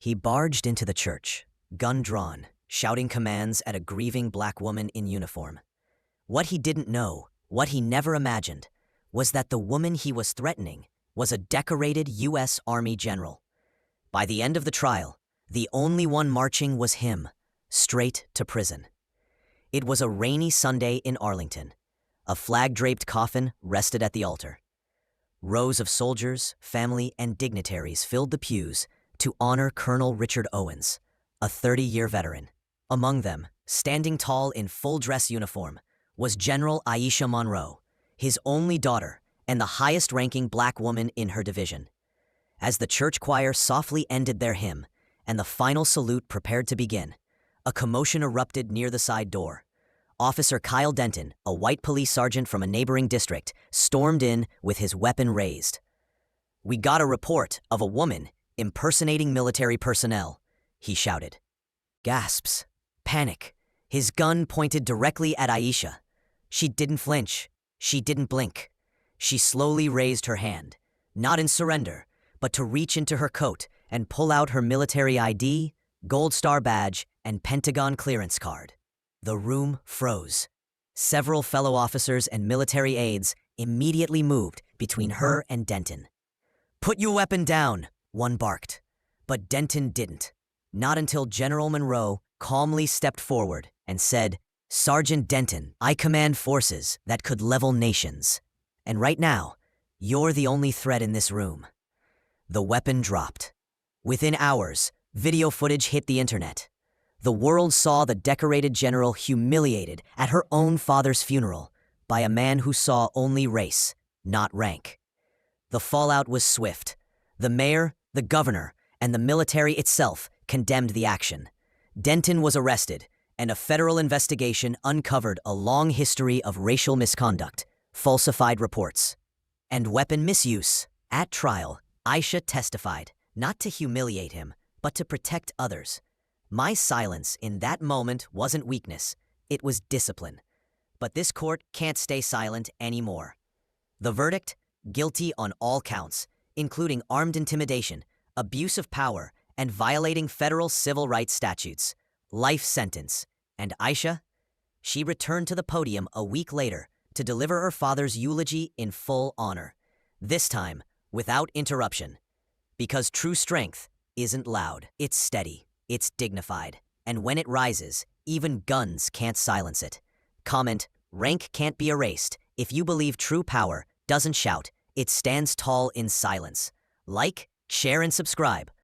He barged into the church, gun drawn, shouting commands at a grieving black woman in uniform. What he didn't know, what he never imagined, was that the woman he was threatening was a decorated U.S. Army general. By the end of the trial, the only one marching was him, straight to prison. It was a rainy Sunday in Arlington. A flag-draped coffin rested at the altar. Rows of soldiers, family, and dignitaries filled the pews to honor Colonel Richard Owens, a 30-year veteran. Among them, standing tall in full-dress uniform, was General Aisha Monroe, his only daughter and the highest-ranking black woman in her division. As the church choir softly ended their hymn and the final salute prepared to begin, a commotion erupted near the side door. Officer Kyle Denton, a white police sergeant from a neighboring district, stormed in with his weapon raised. "We got a report of a woman impersonating military personnel," he shouted. Gasps, panic, his gun pointed directly at Aisha. She didn't flinch. She didn't blink. She slowly raised her hand, not in surrender, but to reach into her coat and pull out her military ID, Gold Star badge, and Pentagon clearance card. The room froze. Several fellow officers and military aides immediately moved between her and Denton. "Put your weapon down," one barked. But Denton didn't. Not until General Monroe calmly stepped forward and said, "Sergeant Denton, I command forces that could level nations. And right now, you're the only threat in this room." The weapon dropped. Within hours, video footage hit the internet. The world saw the decorated general humiliated at her own father's funeral by a man who saw only race, not rank. The fallout was swift. The mayor, the governor, and the military itself condemned the action. Denton was arrested, and a federal investigation uncovered a long history of racial misconduct, falsified reports, and weapon misuse. At trial, Aisha testified, not to humiliate him, but to protect others. "My silence in that moment wasn't weakness, it was discipline. But this court can't stay silent anymore." The verdict? Guilty on all counts, including armed intimidation, abuse of power, and violating federal civil rights statutes. Life sentence. And Aisha? She returned to the podium a week later to deliver her father's eulogy in full honor. This time, without interruption. Because true strength isn't loud, it's steady. It's dignified, and when it rises, even guns can't silence it. Comment, rank can't be erased. If you believe true power doesn't shout, it stands tall in silence. Like, share, and subscribe.